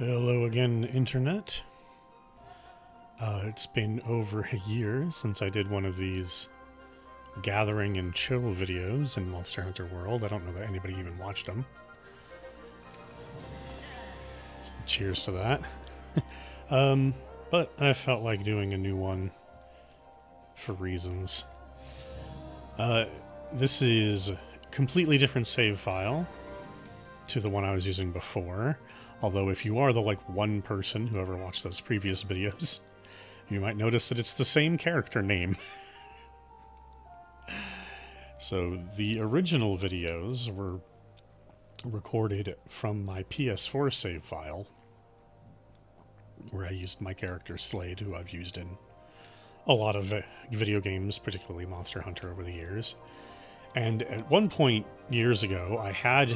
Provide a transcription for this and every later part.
Hello again, Internet. It's been over a year since I did one of these gathering and chill videos in Monster Hunter World. I don't know that anybody even watched them. So cheers to that. But I felt like doing a new one for reasons. This is a completely different save file to the one I was using before. Although if you are the one person who ever watched those previous videos, you might notice that it's the same character name. So the original videos were recorded from my PS4 save file, where I used my character Slade, who I've used in a lot of video games, particularly Monster Hunter, over the years. And at one point years ago, I had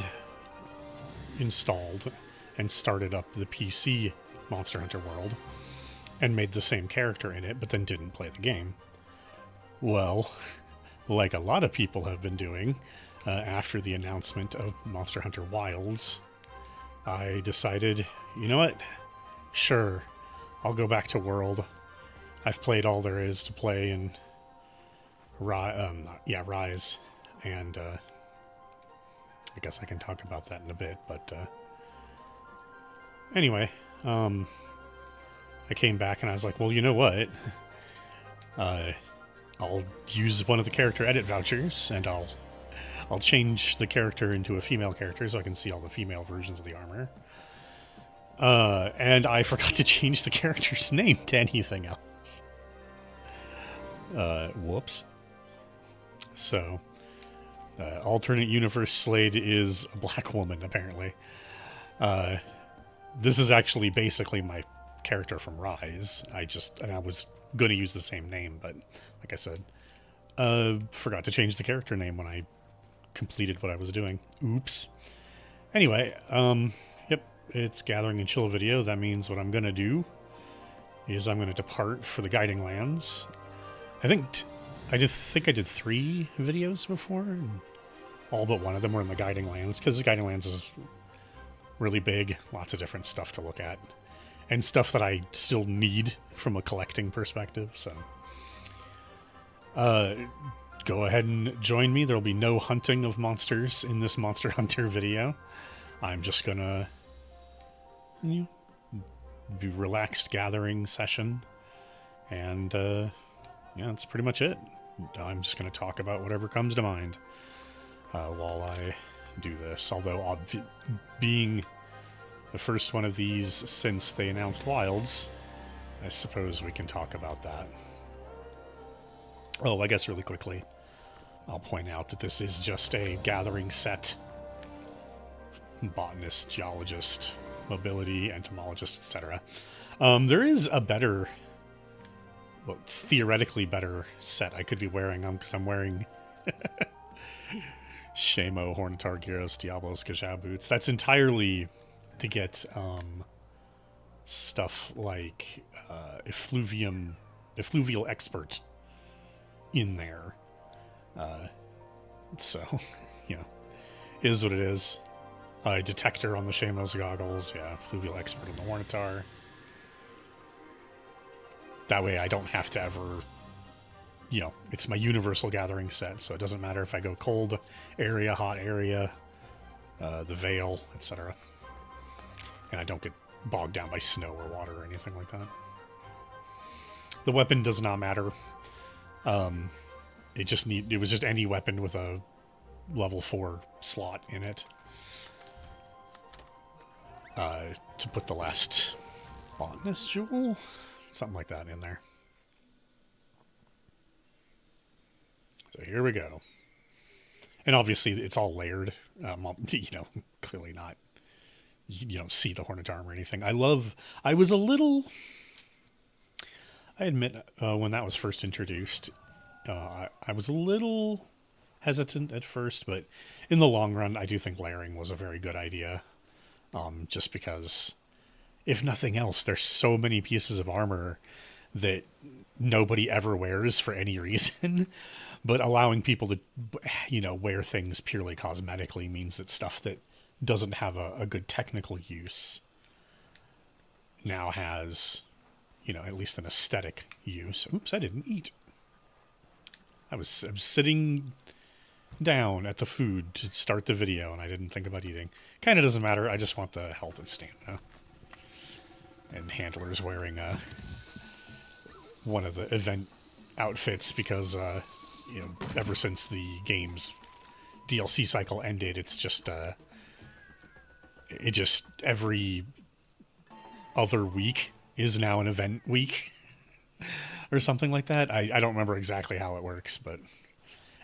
installed and started up the PC Monster Hunter World and made the same character in it, but then didn't play the game. Well, like a lot of people have been doing, after the announcement of Monster Hunter Wilds, I decided, you know what? Sure, I'll go back to World. I've played all there is to play in Rise, and I guess I can talk about that in a bit, but anyway, I came back and I was like, well, you know what? I'll use one of the character edit vouchers, and I'll change the character into a female character so I can see all the female versions of the armor. And I forgot to change the character's name to anything else. Whoops. So, alternate universe Slade is a black woman, apparently. This is actually basically my character from Rise. I was going to use the same name, but like I said, forgot to change the character name when I completed what I was doing. Oops. Anyway, yep, it's Gathering and Chill video. That means what I'm going to do is I'm going to depart for the Guiding Lands. I think I did 3 videos before, and all but one of them were in the Guiding Lands, because the Guiding Lands is really big, lots of different stuff to look at, and stuff that I still need from a collecting perspective, so go ahead and join me. There'll be no hunting of monsters in this Monster Hunter video. I'm just gonna be relaxed gathering session, and yeah, that's pretty much it. I'm just gonna talk about whatever comes to mind while I do this, although being the first one of these since they announced Wilds, I suppose we can talk about that. Oh, I guess really quickly, I'll point out that this is just a gathering set. Botanist, geologist, mobility, entomologist, etc. There is a better, well, theoretically better set I could be wearing them, because I'm wearing Shamo, Hornitar, Gyros, Diablos, Gajah boots. That's entirely to get stuff like effluvial expert in there. So, you know, is what it is. Detector on the Shamo's goggles, yeah, effluvial expert on the Hornitar. That way I don't have to ever, it's my universal gathering set, so it doesn't matter if I go cold area, hot area, the Veil, etc. And I don't get bogged down by snow or water or anything like that. The weapon does not matter. It was just any weapon with a level 4 slot in it. To put the last botanist jewel, something like that, in there. So here we go. And obviously it's all layered. Clearly not. You don't see the Hornet arm or anything. I admit, when that was first introduced, I was a little hesitant at first, but in the long run, I do think layering was a very good idea. Just because, if nothing else, there's so many pieces of armor that nobody ever wears for any reason, but allowing people to, wear things purely cosmetically means that stuff that doesn't have a good technical use now has, at least an aesthetic use. Oops, I didn't eat. I was sitting down at the food to start the video, and I didn't think about eating. Kind of doesn't matter. I just want the health and stamina. And Handler's wearing one of the event outfits because, ever since the game's DLC cycle ended, it's just, every other week is now an event week or something like that. I don't remember exactly how it works, but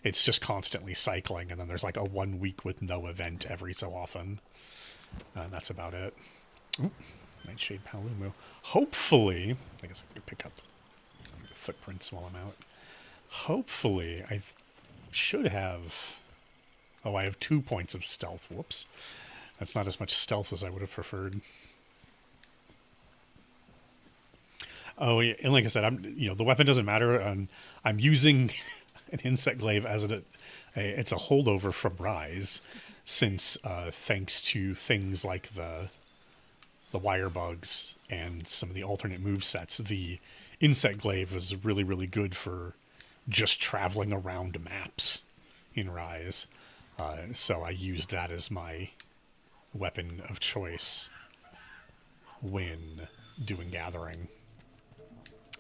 it's just constantly cycling, and then there's like a 1 week with no event every so often. That's about it. Ooh, Nightshade Palumu. Hopefully, I guess I could pick up the footprints while I'm out. Hopefully, I should have... Oh, I have 2 points of stealth. Whoops. That's not as much stealth as I would have preferred. Oh, yeah, and like I said, the weapon doesn't matter. I'm using an insect glaive as it's a holdover from Rise, since thanks to things like the wire bugs and some of the alternate move sets, the insect glaive was really, really good for just traveling around maps in Rise. So I used that as my weapon of choice when doing gathering,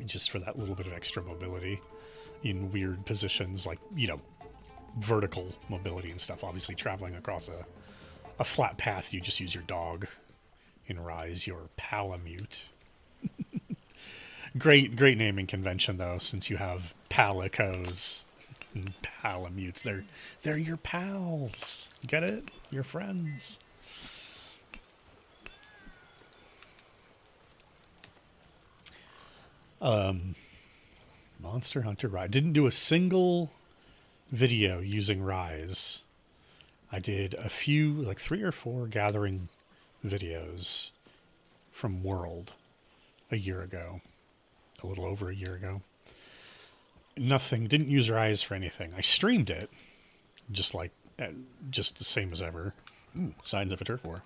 just for that little bit of extra mobility in weird positions, like, vertical mobility and stuff. Obviously, traveling across a flat path, you just use your dog. In Rise, your Palamute. Great naming convention, though, since you have Palicos and Palamutes. They're your pals. Get it? Your friends. Monster Hunter Rise. Didn't do a single video using Rise. I did a few, like 3 or 4 gathering videos from World a year ago. A little over a year ago. Nothing. Didn't use Rise for anything. I streamed it. Just the same as ever. Ooh, Signs of a Turf War.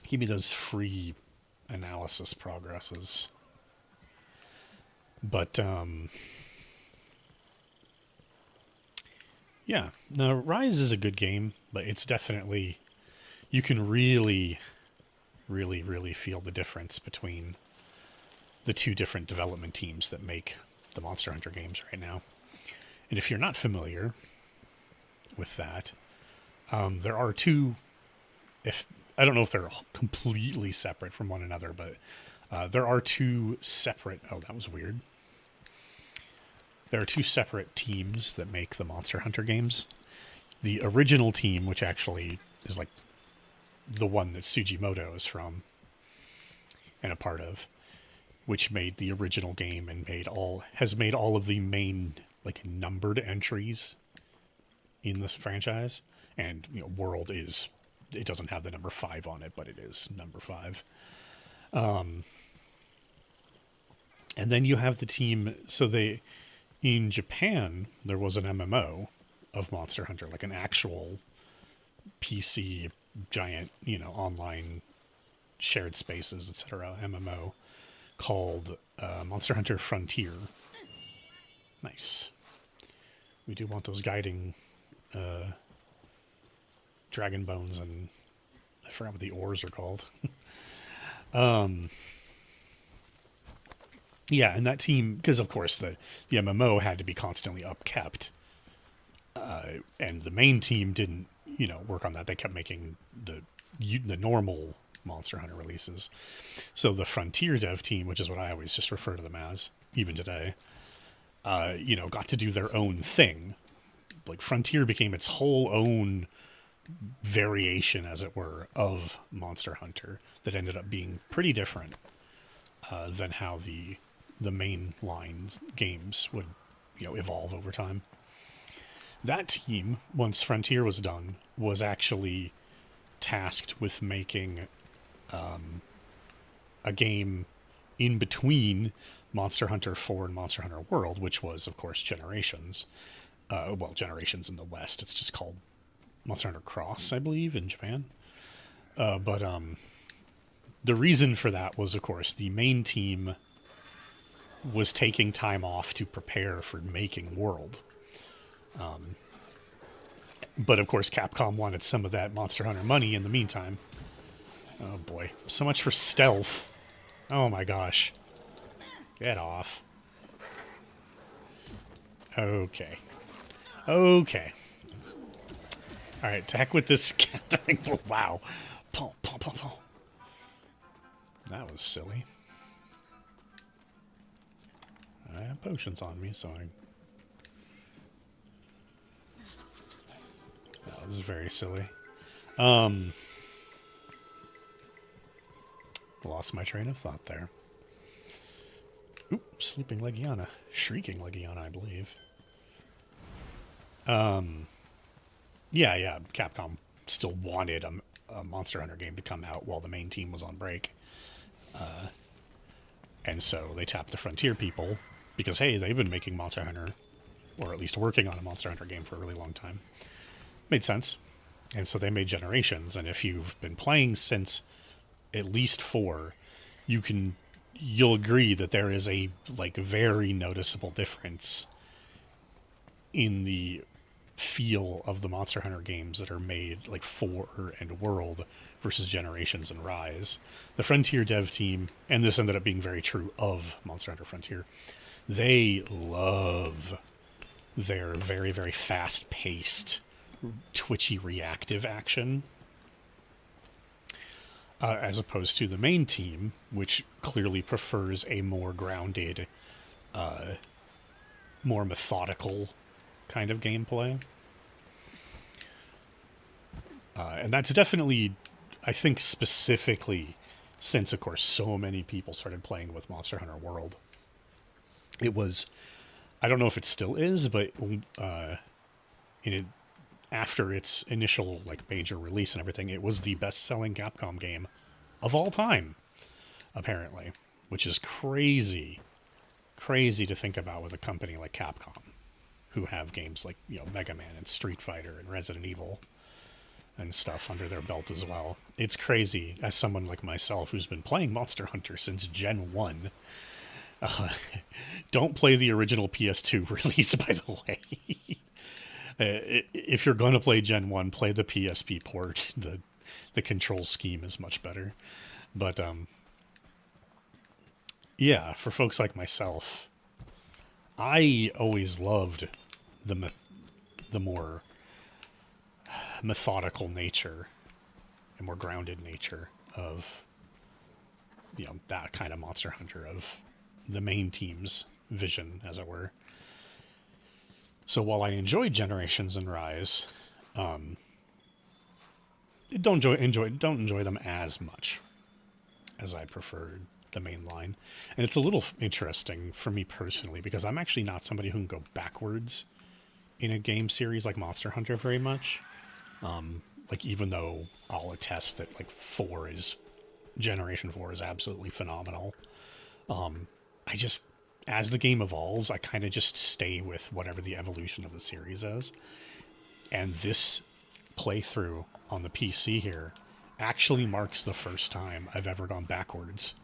Give me those free analysis progresses. But, yeah. Now, Rise is a good game, but it's definitely... You can really, really, really feel the difference between the 2 different development teams that make the Monster Hunter games right now. And if you're not familiar with that, there are 2... I don't know if they're completely separate from one another, but there are 2 separate... Oh, that was weird. There are 2 separate teams that make the Monster Hunter games. The original team, which actually is like the one that Sugimoto is from and a part of, which made the original game and has made all of the main like numbered entries in the franchise. And World it doesn't have the number 5 on it, but it is number 5. And then you have the team. So in Japan, there was an MMO of Monster Hunter, like an actual PC giant, online shared spaces, etc. MMO called Monster Hunter Frontier. Nice. We do want those guiding dragon bones, and I forgot what the ores are called. Yeah, and that team, because of course the MMO had to be constantly upkept, and the main team didn't, work on that. They kept making the normal Monster Hunter releases. So the Frontier dev team, which is what I always just refer to them as, even today, got to do their own thing. Like Frontier became its whole own variation, as it were, of Monster Hunter that ended up being pretty different than how the main line games would, evolve over time. That team, once Frontier was done, was actually tasked with making a game in between Monster Hunter 4 and Monster Hunter World, which was, of course, Generations. Generations in the West. It's just called Monster Hunter Cross, I believe, in Japan. But The reason for that was, of course, the main team was taking time off to prepare for making World. But of course, Capcom wanted some of that Monster Hunter money in the meantime. Oh boy. So much for stealth. Oh my gosh. Get off. Okay. Okay. Alright, to heck with this gathering. Wow. Pum, pum, pum, pum. That was silly. I have potions on me, so I... That was very silly. Lost my train of thought there. Oop, sleeping Legiana. Shrieking Legiana, I believe. Yeah, Capcom still wanted a Monster Hunter game to come out while the main team was on break. And so they tapped the Frontier people because, hey, they've been making Monster Hunter, or at least working on a Monster Hunter game for a really long time. Made sense. And so they made Generations, and if you've been playing since at least 4, you'll agree that there is a very noticeable difference in the feel of the Monster Hunter games that are made like 4 and World versus Generations and Rise. The Frontier dev team, and this ended up being very true of Monster Hunter Frontier, they love their very, very fast-paced, twitchy, reactive action, as opposed to the main team, which clearly prefers a more grounded, more methodical kind of gameplay. And that's definitely, I think, specifically since, of course, so many people started playing with Monster Hunter World. It was, I don't know if it still is, but after its initial major release and everything, it was the best-selling Capcom game of all time, apparently, which is crazy to think about with a company like Capcom, who have games like Mega Man and Street Fighter and Resident Evil and stuff under their belt as well. It's crazy as someone like myself who's been playing Monster Hunter since Gen 1. Don't play the original PS2 release, by the way. If you're going to play Gen 1, play the PSP port. The control scheme is much better. But, yeah, for folks like myself, I always loved the more methodical nature and more grounded nature of that kind of Monster Hunter, of the main team's vision, as it were. So while I enjoyed Generations and Rise, don't enjoy them as much as I preferred the main line. And it's a little interesting for me personally, because I'm actually not somebody who can go backwards in a game series like Monster Hunter very much. Even though I'll attest that Generation 4 is absolutely phenomenal. I just, as the game evolves, I kind of just stay with whatever the evolution of the series is. And this playthrough on the PC here actually marks the first time I've ever gone backwards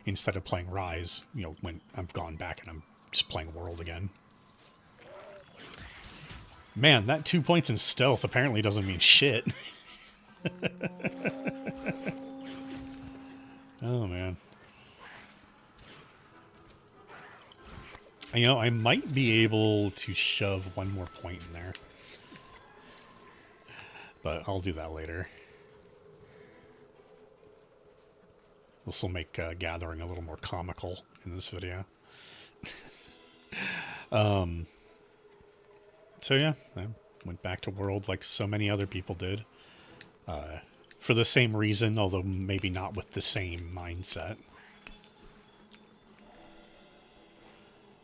instead of playing Rise, when I've gone back and I'm just playing World again. Man, that 2 points in stealth apparently doesn't mean shit. Oh, man. I might be able to shove one more point in there. But I'll do that later. This will make gathering a little more comical in this video. So yeah, I went back to World like so many other people did. For the same reason, although maybe not with the same mindset.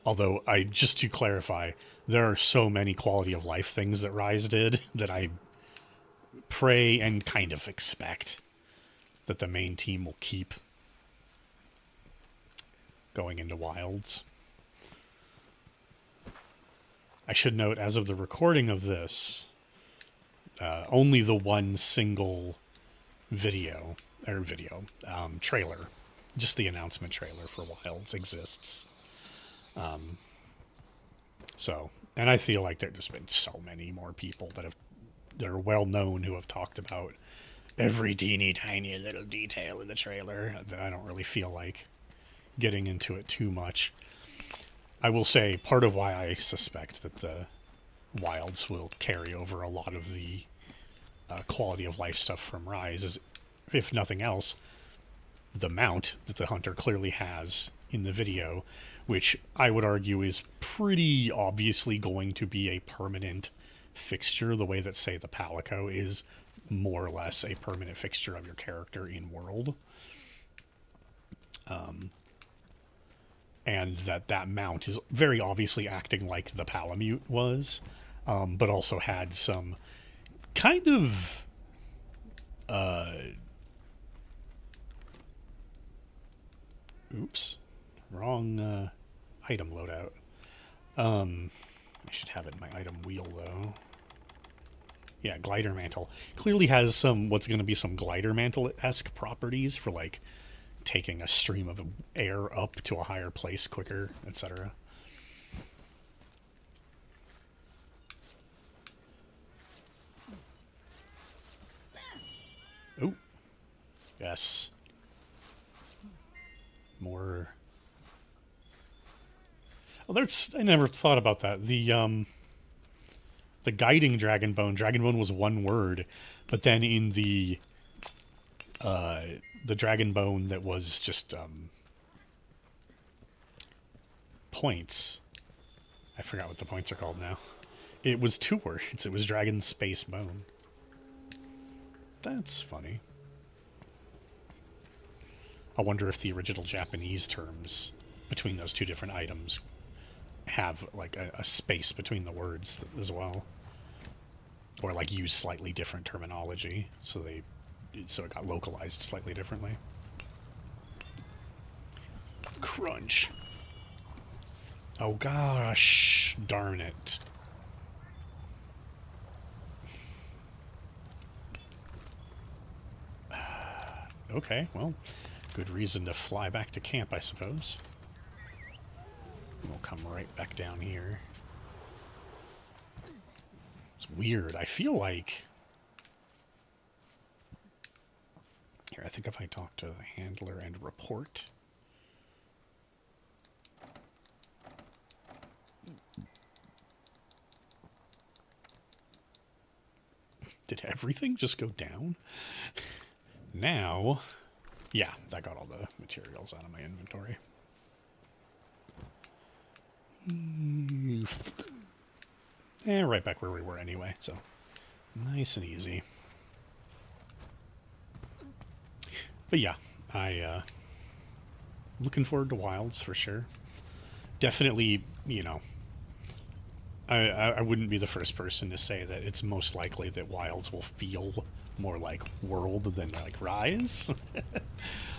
Although, just to clarify, there are so many quality of life things that Rise did that I pray and kind of expect that the main team will keep going into Wilds. I should note, as of the recording of this, only the one single video or video, trailer, just the announcement trailer for Wilds exists. So, and I feel like there's just been so many more people that are well known who have talked about every teeny tiny little detail in the trailer that I don't really feel like getting into it too much. I will say part of why I suspect that the Wilds will carry over a lot of the quality of life stuff from Rise is, if nothing else, the mount that the hunter clearly has in the video, which I would argue is pretty obviously going to be a permanent fixture, the way that, say, the Palico is more or less a permanent fixture of your character in world. And that mount is very obviously acting like the Palamute was, but also had some kind of oops, wrong item loadout. I should have it in my item wheel though. Yeah, glider mantle clearly has some what's going to be some glider mantle-esque properties for like taking a stream of air up to a higher place quicker, etc. Oh, yes. More. Well, there's. I never thought about that. The guiding Dragonbone was one word, but then in the Dragonbone that was just points. I forgot what the points are called now. It was two words. It was Dragon Space Bone. That's funny. I wonder if the original Japanese terms between those two different items have like a space between the words as well, or like use slightly different terminology, so it got localized slightly differently. Crunch. Oh gosh, darn it. Okay, well, good reason to fly back to camp, I suppose. We'll come right back down here. It's weird. I feel like... Here, I think if I talk to the handler and report... Did everything just go down? Now... Yeah, I got all the materials out of my inventory. Right back where we were anyway, so nice and easy. But yeah, looking forward to Wilds for sure. Definitely, you know, I wouldn't be the first person to say that it's most likely that Wilds will feel more like World than like Rise.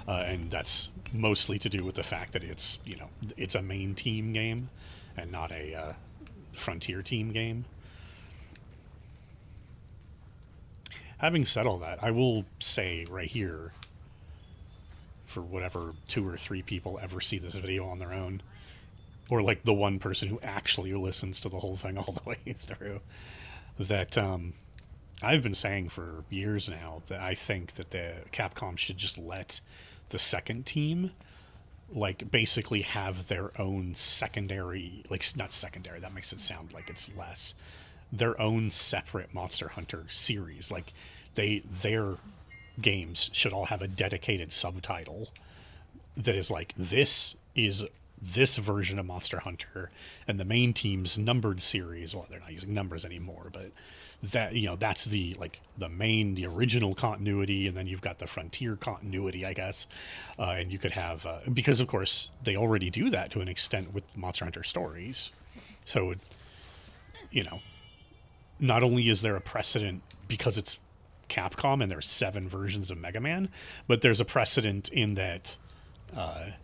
And that's mostly to do with the fact that it's, you know, it's a main team game and not a Frontier team game. Having said all that, I will say right here, for whatever 2 or 3 people ever see this video on their own, or like the one person who actually listens to the whole thing all the way through, that I've been saying for years now that I think that the Capcom should just let the second team like basically have their own secondary, like not secondary, that makes it sound like it's less, their own separate Monster Hunter series. Like their games should all have a dedicated subtitle that is like, this is this version of Monster Hunter, and the main team's numbered series, well, they're not using numbers anymore, but that, you know, that's the like the original continuity, and then you've got the Frontier continuity, I guess. And you could have because of course they already do that to an extent with Monster Hunter Stories, so you know, not only is there a precedent because it's Capcom and there's 7 versions of Mega Man, but there's a precedent in that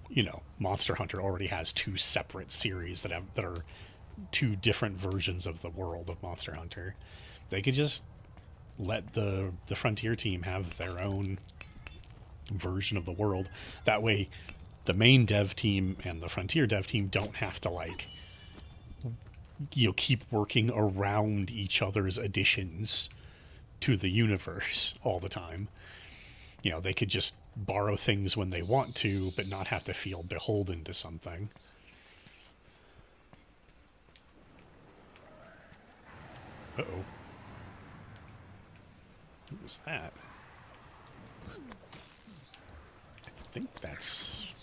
you know, Monster Hunter already has 2 separate series that are 2 different versions of the world of Monster Hunter. They could just let the Frontier team have their own version of the world. That way, the main dev team and the Frontier dev team don't have to like keep working around each other's additions to the universe all the time. They could just borrow things when they want to, but not have to feel beholden to something. Uh-oh. What was that? I think that's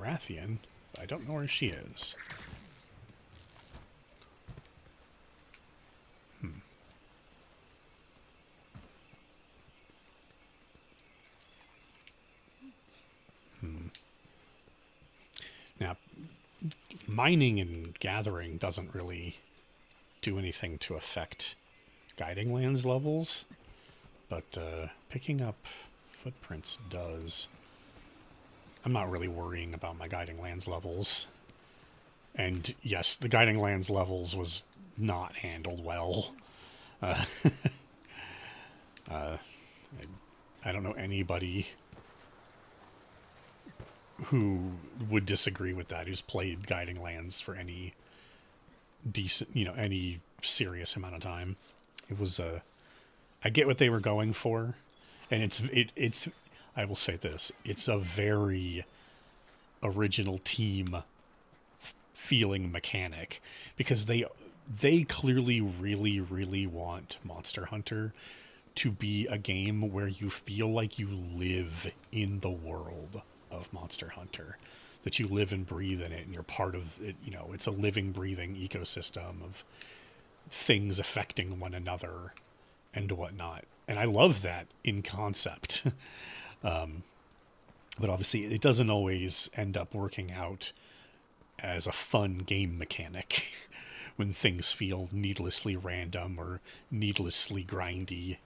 Rathian. I don't know where she is. Now, mining and gathering doesn't really do anything to affect guiding lands levels, but picking up footprints does. I'm not really worrying about my guiding lands levels. And yes, the guiding lands levels was not handled well. I don't know anybody who would disagree with that, who's played guiding lands for any decent, any serious amount of time. It was I get what they were going for, and it's I will say this, it's a very original team feeling mechanic, because they clearly really want Monster Hunter to be a game where you feel like you live in the world of Monster Hunter, that you live and breathe in it, and you're part of it. It's a living, breathing ecosystem of things affecting one another and whatnot. And I love that in concept. But obviously it doesn't always end up working out as a fun game mechanic when things feel needlessly random or needlessly grindy.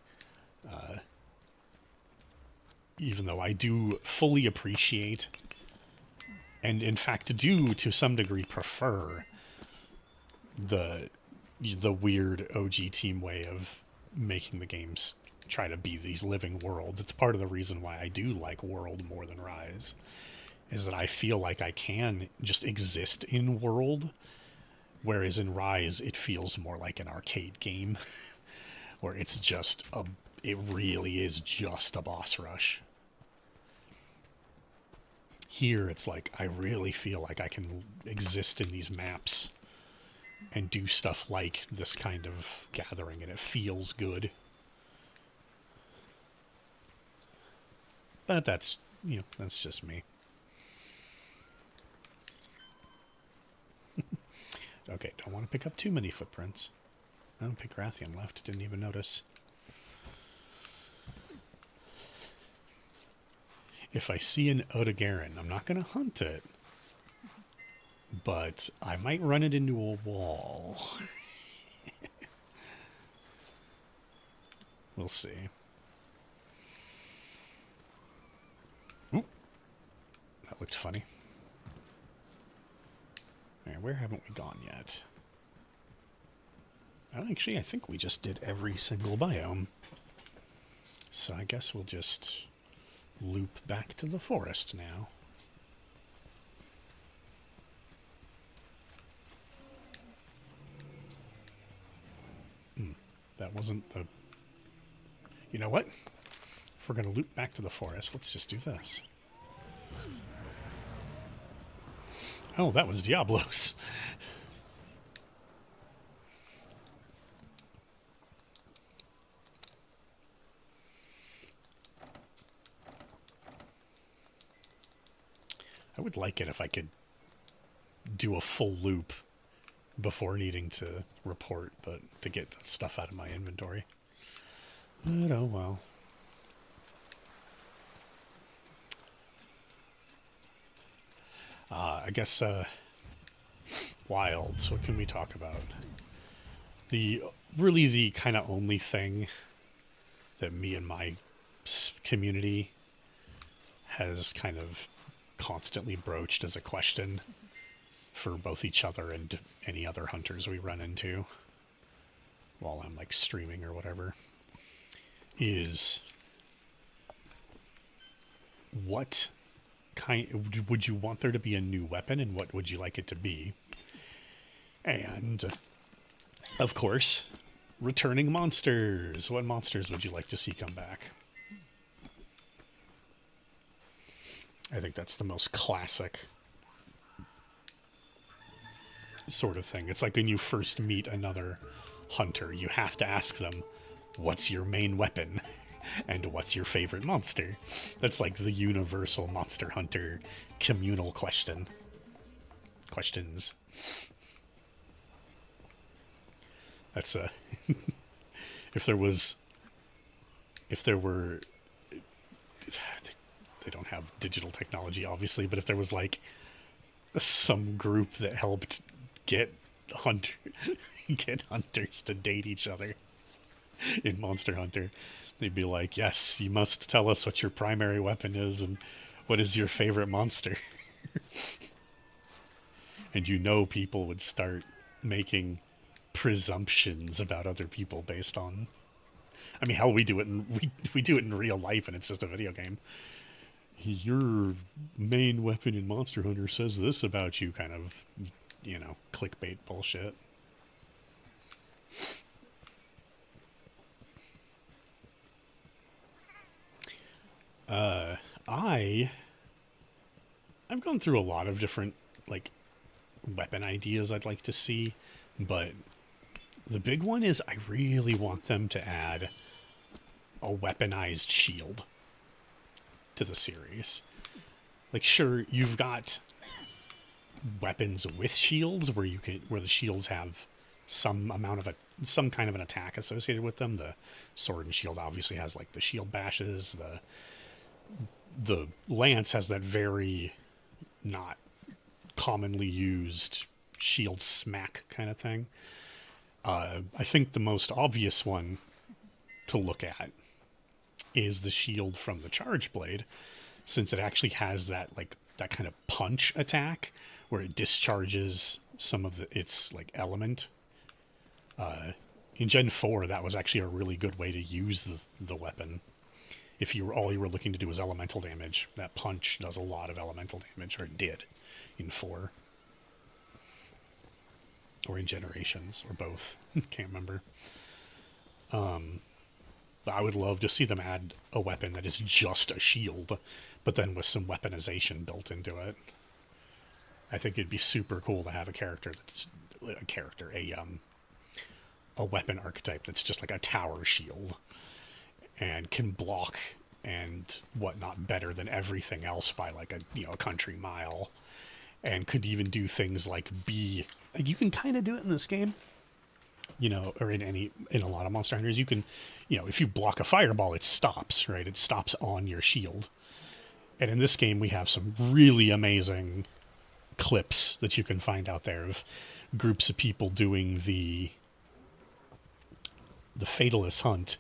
Even though I do fully appreciate, and in fact do to some degree prefer, the weird OG team way of making the games try to be these living worlds. It's part of the reason why I do like World more than Rise, is that I feel like I can just exist in World, whereas in Rise it feels more like an arcade game where it really is just a boss rush. Here it's like I really feel like I can exist in these maps and do stuff like this kind of gathering, and it feels good. But that's just me. Okay, don't want to pick up too many footprints. I don't think Rathian left, didn't even notice. If I see an Odogaron, I'm not going to hunt it, but I might run it into a wall. We'll see. Ooh, that looked funny. Alright, where haven't we gone yet? Actually, I think we just did every single biome. So I guess we'll just loop back to the forest now. That wasn't the... You know what? If we're going to loop back to the forest, let's just do this. Oh, that was Diablos. I would like it if I could do a full loop before needing to report, but to get the stuff out of my inventory. But oh well. I guess wilds. What can we talk about? Really the kind of only thing that me and my community has kind of constantly broached as a question for both each other and any other hunters we run into while I'm like streaming or whatever, is what kind would you want there to be a new weapon, and what would you like it to be? And of course, returning monsters. What monsters would you like to see come back? I think that's the most classic sort of thing. It's like when you first meet another hunter, you have to ask them, what's your main weapon? And what's your favorite monster? That's like the universal Monster Hunter communal questions. That's a if there were they don't have digital technology obviously, but if there was like some group that helped get get hunters to date each other in Monster Hunter, they'd be like, yes, you must tell us what your primary weapon is and what is your favorite monster. And people would start making presumptions about other people based on, I mean, hell, we do it in real life, and it's just a video game. Your main weapon in Monster Hunter says this about you, kind of, clickbait bullshit. I've gone through a lot of different like weapon ideas I'd like to see, but the big one is I really want them to add a weaponized shield to the series. Like, sure, you've got weapons with shields where the shields have some kind of an attack associated with them. The sword and shield obviously has like the shield bashes. The lance has that very not commonly used shield smack kind of thing. I think the most obvious one to look at is the shield from the Charge Blade, since it actually has that kind of punch attack where it discharges some of its like element. In Gen 4, that was actually a really good way to use the weapon. If all you were looking to do was elemental damage, that punch does a lot of elemental damage, or it did in 4. Or in Generations, or both. Can't remember. But I would love to see them add a weapon that is just a shield, but then with some weaponization built into it. I think it'd be super cool to have a weapon archetype that's just like a tower shield and can block and whatnot better than everything else by like a country mile, and could even do things like you can kind of do it in this game, or in a lot of Monster Hunters. You can, if you block a fireball, it stops, right? It stops on your shield. And in this game, we have some really amazing clips that you can find out there of groups of people doing the Fatalist hunt,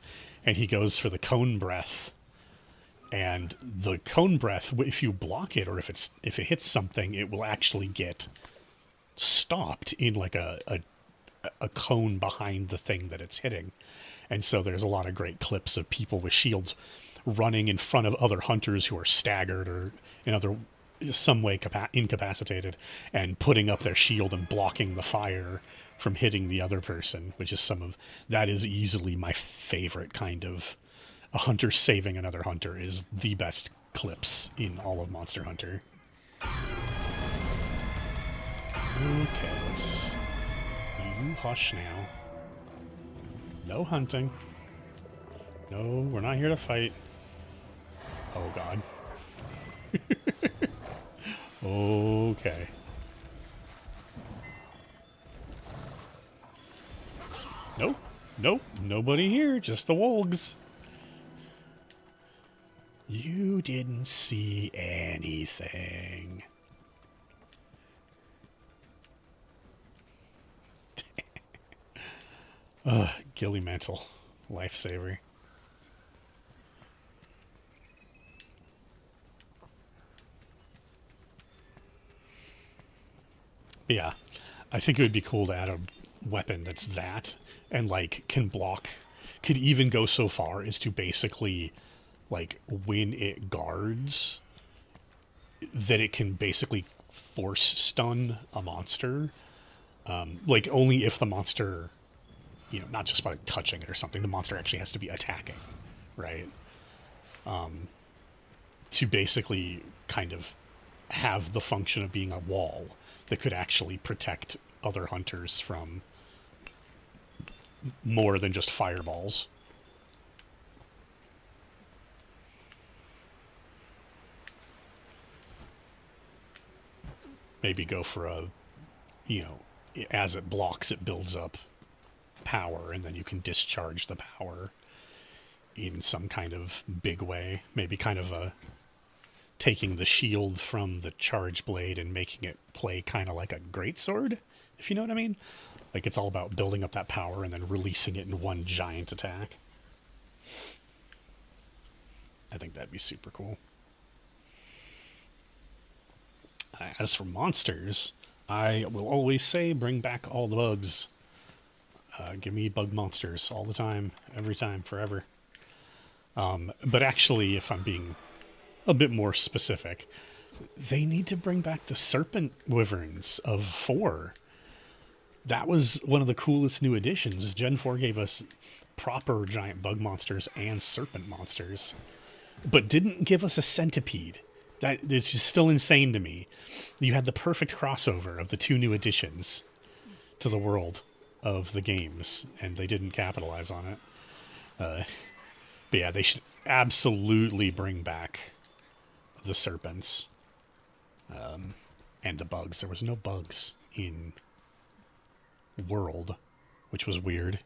and he goes for the cone breath. And the cone breath, if you block it, or if it hits something, it will actually get stopped in like a cone behind the thing that it's hitting. And so there's a lot of great clips of people with shields running in front of other hunters who are staggered or in some way incapacitated, and putting up their shield and blocking the fire from hitting the other person, which is that is easily my favorite kind of a hunter saving another hunter, is the best clips in all of Monster Hunter. Okay, you hush now. No hunting. No, we're not here to fight. Oh, God. Okay. Nope, nobody here, just the wolves. You didn't see anything. Ugh, Gilly Mantle. Lifesaver. Yeah, I think it would be cool to add a weapon that's that, and can block, could even go so far as to basically, when it guards, that it can basically force stun a monster, like only if the monster, not just by touching it or something, the monster actually has to be attacking, right? To basically kind of have the function of being a wall that could actually protect other hunters from more than just fireballs. Maybe go for a, you know, as it blocks, it builds up power, and then you can discharge the power in some kind of big way. Maybe kind of a taking the shield from the charge blade and making it play kind of like a greatsword, if you know what I mean. Like it's all about building up that power and then releasing it in one giant attack. I think that'd be super cool. As for monsters, I will always say bring back all the bugs. Give me bug monsters all the time, every time, forever. But actually, if I'm being a bit more specific, they need to bring back the serpent wyverns of 4. That was one of the coolest new additions. Gen 4 gave us proper giant bug monsters and serpent monsters, but didn't give us a centipede. That is just still insane to me. You had the perfect crossover of the 2 new additions to the world of the games, and they didn't capitalize on it. But yeah, they should absolutely bring back the serpents and the bugs. There was no bugs in World, which was weird.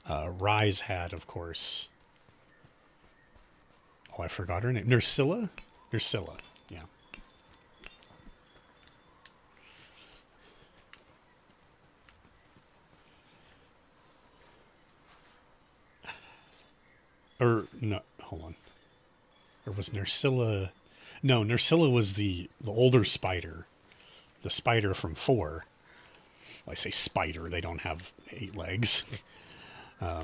Rise had, of course. Oh, I forgot her name. Nursilla? Nursilla, yeah. Or, no, hold on. Or was Nursilla... No, Nursilla was the older spider. The spider from 4. Well, I say spider, they don't have 8 legs. Yeah,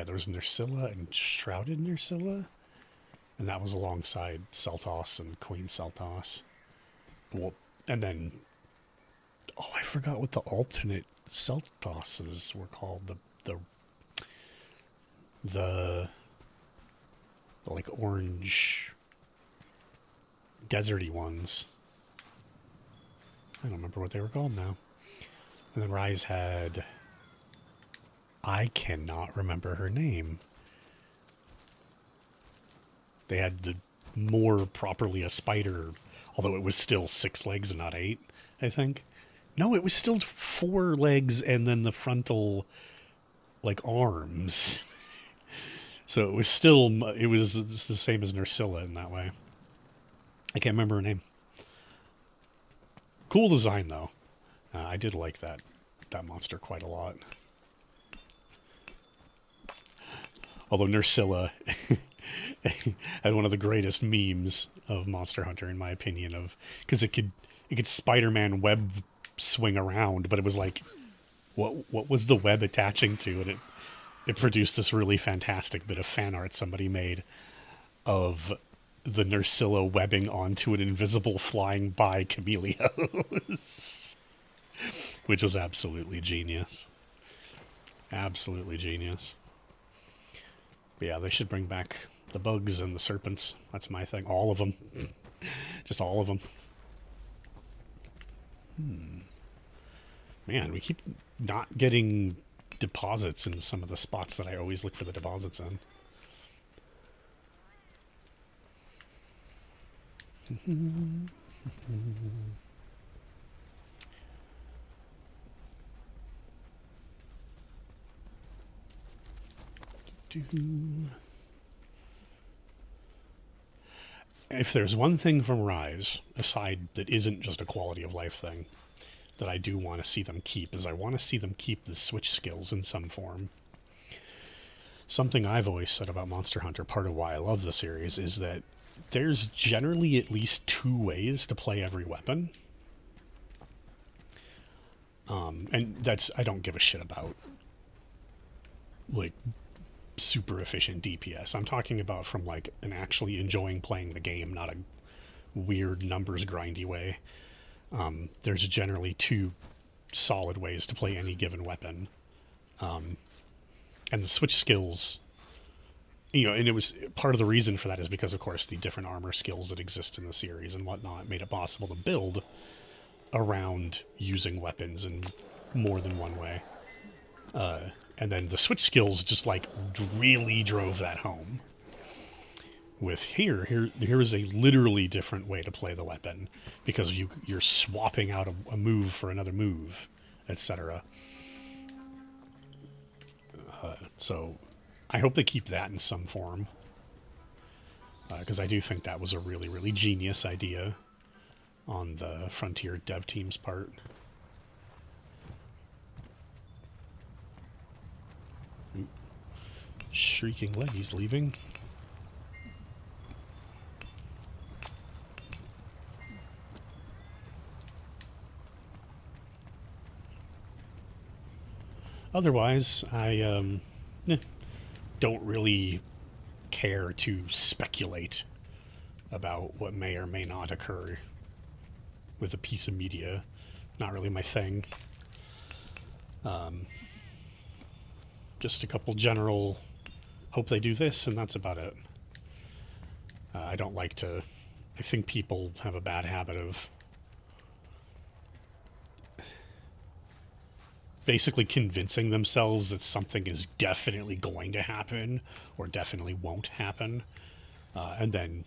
there was Nursilla and Shrouded Nursilla. And that was alongside Seltos and Queen Seltos. Well, and then... Oh, I forgot what the alternate Seltoses were called. The like orange deserty ones. I don't remember what they were called now. And then Rise had... I cannot remember her name. They had the more properly a spider, although it was still 6 legs and not 8, I think. No, it was still 4 legs and then the frontal, like, arms. So it was still, it was the same as Nursilla in that way. I can't remember her name. Cool design, though. I did like that monster quite a lot. Although Nursilla had one of the greatest memes of Monster Hunter, in my opinion, because it could Spider-Man web swing around, but it was like, what was the web attaching to? And it produced this really fantastic bit of fan art somebody made of the Nursilla webbing onto an invisible flying by Camellios, which was absolutely genius. Absolutely genius. But yeah, they should bring back the bugs and the serpents. That's my thing. All of them. Just all of them. Man, we keep not getting deposits in some of the spots that I always look for the deposits in. If there's one thing from Rise, aside that isn't just a quality of life thing, that I do want to see them keep, is I want to see them keep the switch skills in some form. Something I've always said about Monster Hunter, part of why I love the series, is that there's generally at least 2 ways to play every weapon. And that's, I don't give a shit about, like, super efficient DPS. I'm talking about from like an actually enjoying playing the game, not a weird numbers grindy way. There's generally two solid ways to play any given weapon. And the switch skills, and it was part of the reason for that is because, of course, the different armor skills that exist in the series and whatnot made it possible to build around using weapons in more than one way. And then the switch skills just like really drove that home. With here is a literally different way to play the weapon because you're swapping out a move for another move, etc. So I hope they keep that in some form because I do think that was a really, really genius idea on the Frontier dev team's part. Ooh. Shrieking Leggy's leaving. Otherwise, I don't really care to speculate about what may or may not occur with a piece of media. Not really my thing. Just a couple general hope they do this, and that's about it. I don't like to... I think people have a bad habit of basically convincing themselves that something is definitely going to happen or definitely won't happen. And then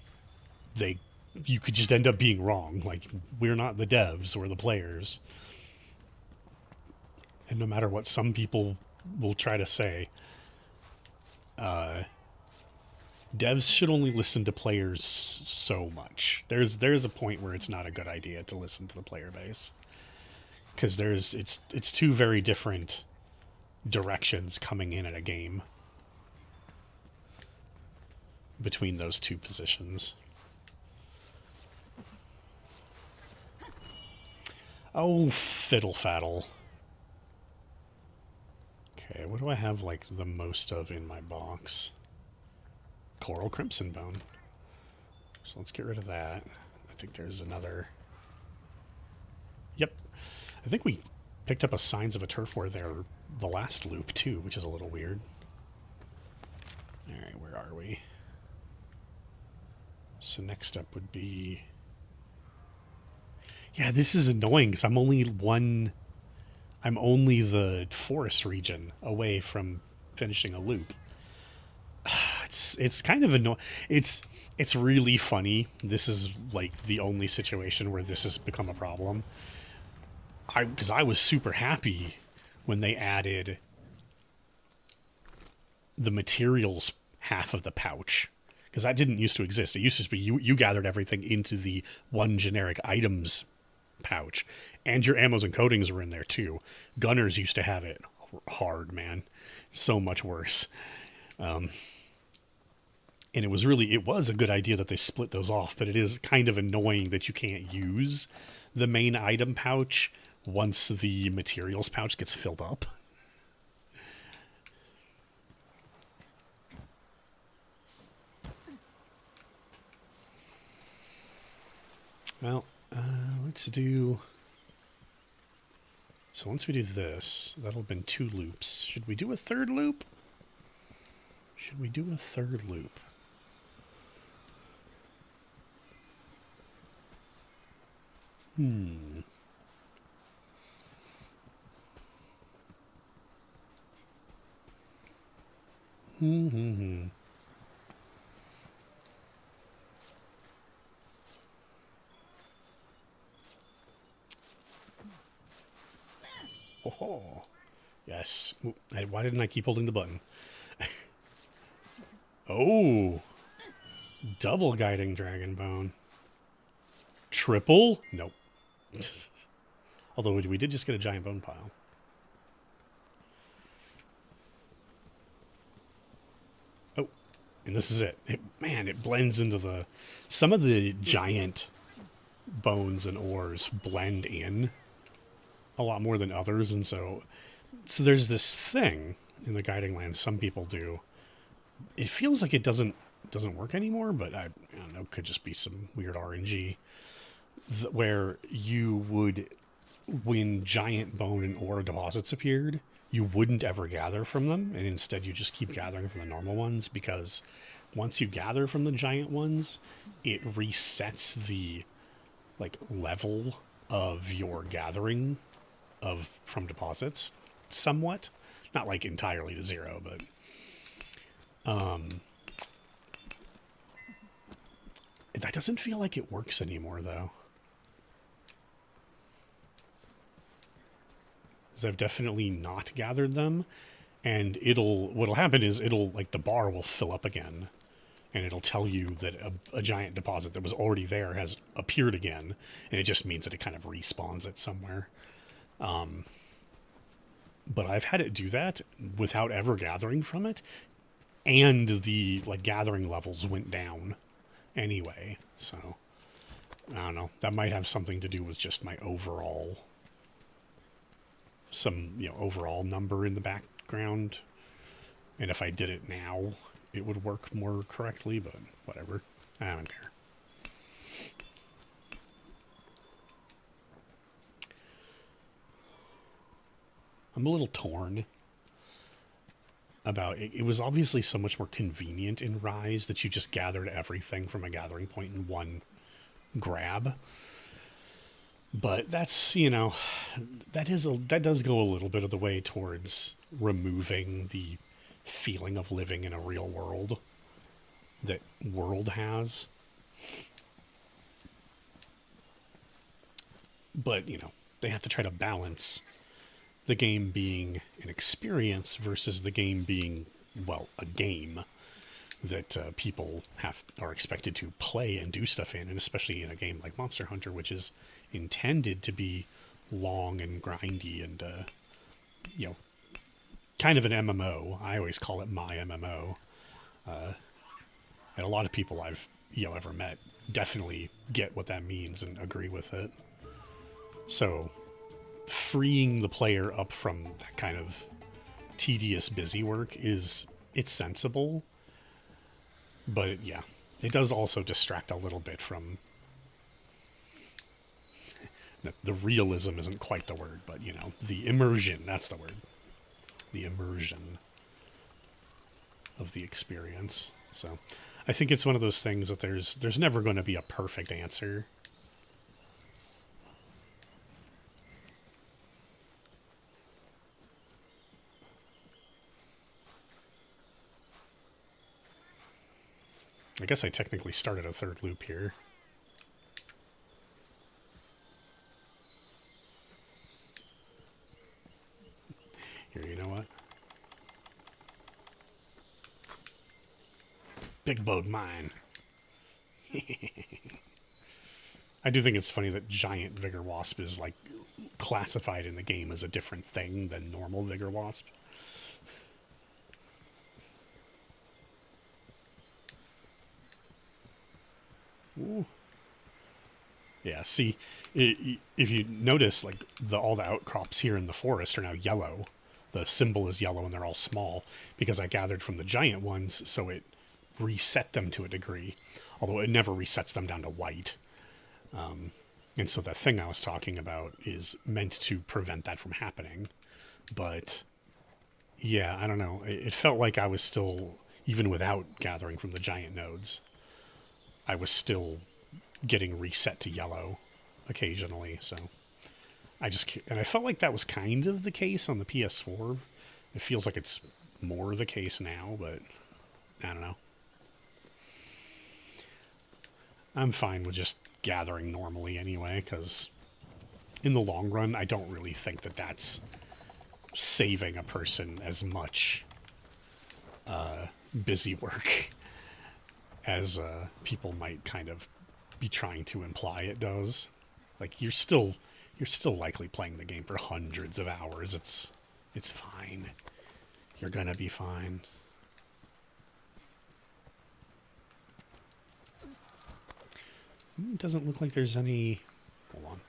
you could just end up being wrong. Like, we're not the devs, we're the players. And no matter what some people will try to say, devs should only listen to players so much. There's a point where it's not a good idea to listen to the player base. Because it's two very different directions coming in at a game between those two positions. Oh, fiddle faddle. Okay, what do I have like the most of in my box? Coral Crimson Bone. So let's get rid of that. I think there's another. Yep. I think we picked up a Signs of a Turf War there the last loop, too, which is a little weird. Alright, where are we? So next up would be... Yeah, this is annoying, because I'm only the forest region away from finishing a loop. It's kind of annoying. It's really funny. This is, like, the only situation where this has become a problem. Because I was super happy when they added the materials half of the pouch. Because that didn't used to exist. It used to be you gathered everything into the one generic items pouch. And your ammos and coatings were in there too. Gunners used to have it hard, man. So much worse. And it was a good idea that they split those off. But it is kind of annoying that you can't use the main item pouch once the materials pouch gets filled up. Well, let's do... So once we do this, that'll have been 2 loops. Should we do a third loop? Should we do a third loop? Oh, yes. Why didn't I keep holding the button? Oh, double guiding dragon bone. Triple? Nope. Although we did just get a giant bone pile. Oh, and this is it. Man, it blends into some of the giant bones and ores blend in a lot more than others, and so there's this thing in the Guiding Lands some people do it feels like it doesn't work anymore, but I don't know, could just be some weird RNG where you would, when giant bone and ore deposits appeared, you wouldn't ever gather from them, and instead you just keep gathering from the normal ones, because once you gather from the giant ones, it resets the like level of your gathering of from deposits somewhat, not like entirely to zero, but that doesn't feel like it works anymore though. Because I've definitely not gathered them, and what'll happen is it'll like the bar will fill up again, and it'll tell you that a giant deposit that was already there has appeared again, and it just means that it kind of respawns it somewhere. But I've had it do that without ever gathering from it, and the like gathering levels went down anyway. So I don't know. That might have something to do with just my overall overall number in the background. And if I did it now, it would work more correctly, but whatever. I don't care. I'm a little torn about it. It was obviously so much more convenient in Rise that you just gathered everything from a gathering point in one grab. But that's, that does go a little bit of the way towards removing the feeling of living in a real world that World has. But, they have to try to balance the game being an experience versus the game being, well, a game that people are expected to play and do stuff in, and especially in a game like Monster Hunter, which is intended to be long and grindy and kind of an MMO. I always call it my MMO, and a lot of people I've ever met definitely get what that means and agree with it. So freeing the player up from that kind of tedious busy work it's sensible, but it does also distract a little bit from the realism isn't quite the word, but the immersion, that's the word. The immersion of the experience. So I think it's one of those things that there's never going to be a perfect answer. I guess I technically started a third loop here. Here, you know what? Big bode mine. I do think it's funny that giant Vigor Wasp is like classified in the game as a different thing than normal Vigor Wasp. Ooh. Yeah, see, if you notice, like all the outcrops here in the forest are now yellow. The symbol is yellow and they're all small because I gathered from the giant ones, so it reset them to a degree, although it never resets them down to white. And so the thing I was talking about is meant to prevent that from happening. But yeah, I don't know. It felt like I was still, even without gathering from the giant nodes, I was still getting reset to yellow occasionally. So I felt like that was kind of the case on the PS4. It feels like it's more the case now, but I don't know. I'm fine with just gathering normally anyway, because in the long run, I don't really think that that's saving a person as much busy work as people might kind of be trying to imply it does. Like you're still likely playing the game for hundreds of hours. It's fine. You're gonna be fine. It doesn't look like there's any. Hold on.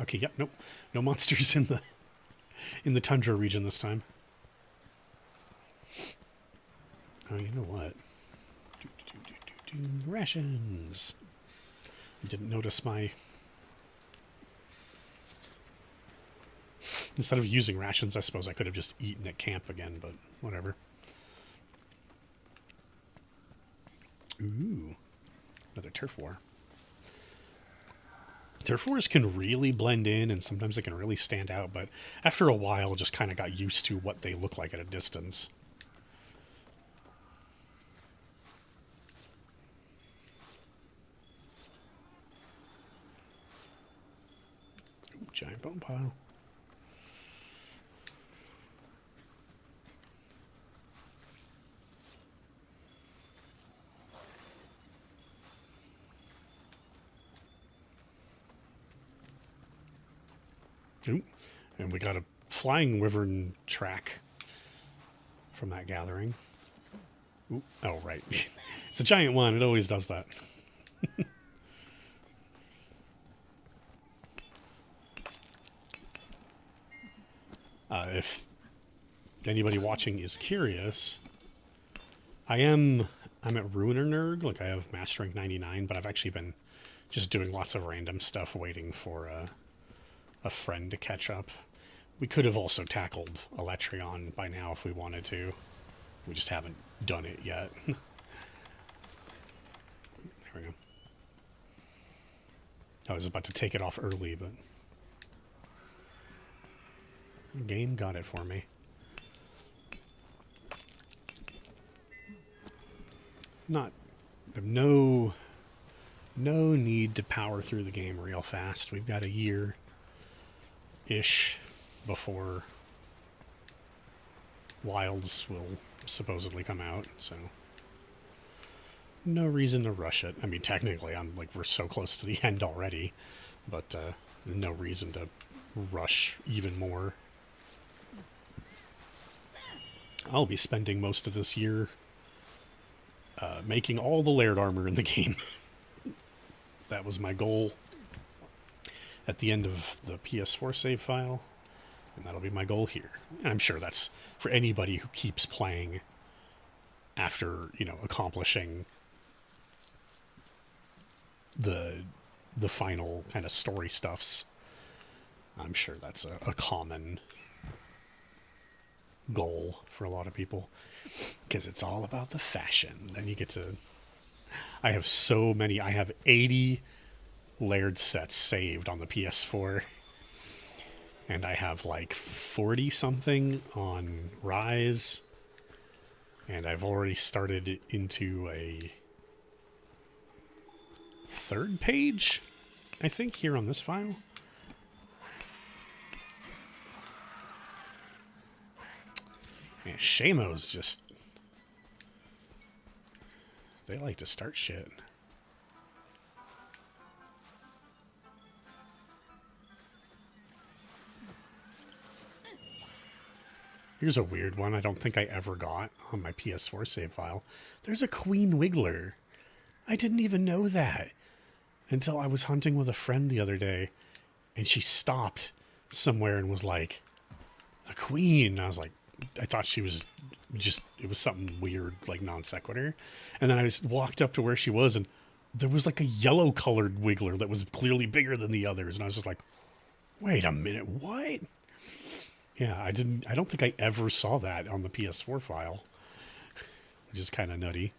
Okay, yep, nope. No monsters in the tundra region this time. Oh, you know what? Rations. I didn't notice my... Instead of using rations, I suppose I could have just eaten at camp again, but whatever. Ooh. Another turf war. Turf wars can really blend in, and sometimes they can really stand out, but after a while, just kind of got used to what they look like at a distance. Ooh, giant bone pile. Ooh, and we got a flying wyvern track from that gathering. Ooh, oh, right. It's a giant one. It always does that. If anybody watching is curious, I'm at Ruiner Nerd. Like, I have Master Rank 99, but I've actually been just doing lots of random stuff waiting for a friend to catch up. We could have also tackled Electrion by now if we wanted to. We just haven't done it yet. There we go. I was about to take it off early, but the game got it for me. I have no need to power through the game real fast. We've got a year-ish before Wilds will supposedly come out, so no reason to rush it. I mean, technically, we're so close to the end already, but no reason to rush even more. I'll be spending most of this year making all the layered armor in the game. That was my goal at the end of the PS4 save file, and that'll be my goal here. And I'm sure that's for anybody who keeps playing after, accomplishing the final kind of story stuffs. I'm sure that's a common goal for a lot of people, because it's all about the fashion. Then you get to... I have 80 layered sets saved on the PS4, and I have 40 something on Rise, and I've already started into a third page, I think, here on this file. Yeah, Shamos just... They like to start shit. Here's a weird one I don't think I ever got on my PS4 save file. There's a Queen Wiggler. I didn't even know that until I was hunting with a friend the other day, and she stopped somewhere and was like, "The Queen." And I was like, I thought she was just, it was something weird, like non sequitur. And then I just walked up to where she was, and there was a yellow colored Wiggler that was clearly bigger than the others. And I was just like, wait a minute, what? Yeah, I don't think I ever saw that on the PS4 file, which is kind of nutty.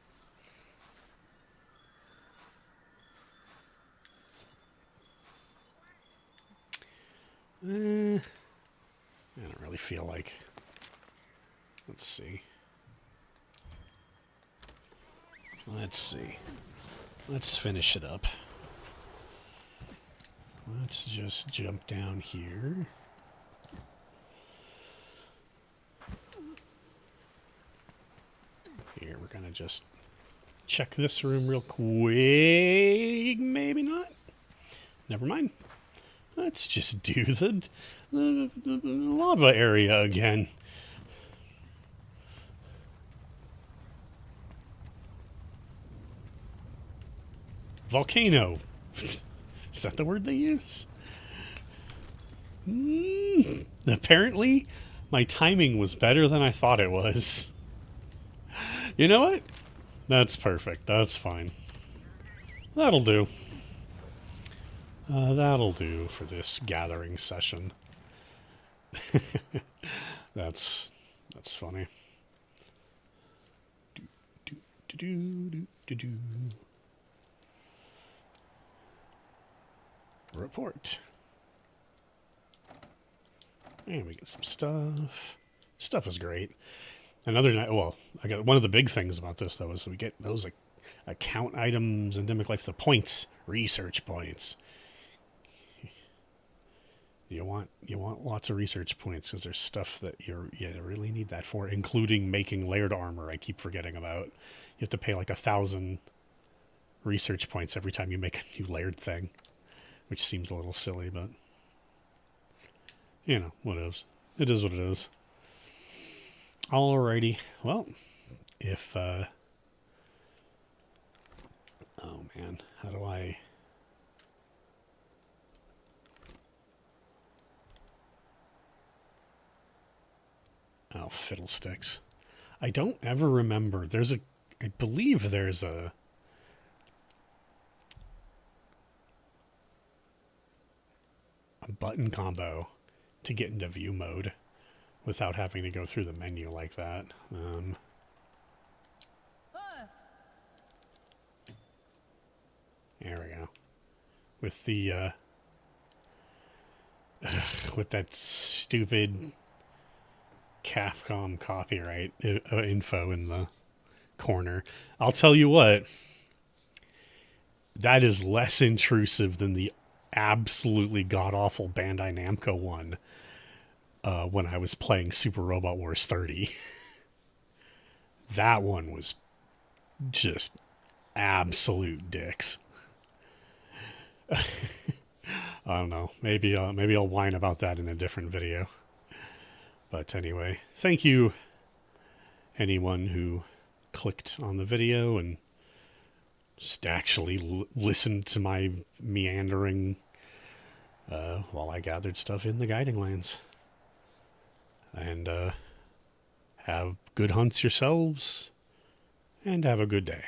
I don't really feel like... Let's see. Let's finish it up. Let's just jump down here. Here, we're gonna just check this room real quick. Maybe not. Never mind. Let's just do the lava area again. Volcano. Is that the word they use? Apparently, my timing was better than I thought it was. You know what? That's perfect. That's fine. That'll do. That'll do for this gathering session. That's funny. Do, do, do, do, do. Report. And we get some stuff. Stuff is great. Another night. Well, I got one of the big things about this though is we get those like account items, endemic life, the points, research points. You want lots of research points because there's stuff that you really need that for, including making layered armor. I keep forgetting about. You have to pay like 1,000 research points every time you make a new layered thing, which seems a little silly, but you know what it is. It is what it is. Alrighty. Well, if oh man, how do I? Oh, fiddlesticks. I don't ever remember. I believe there's a button combo to get into view mode without having to go through the menu like that. There we go. With the with that stupid Capcom copyright info in the corner. I'll tell you what, that is less intrusive than the absolutely god-awful Bandai Namco one when I was playing Super Robot Wars 30. That one was just absolute dicks. I don't know. Maybe I'll whine about that in a different video. But anyway, thank you anyone who clicked on the video and just actually listened to my meandering while I gathered stuff in the guiding lands. And have good hunts yourselves, and have a good day.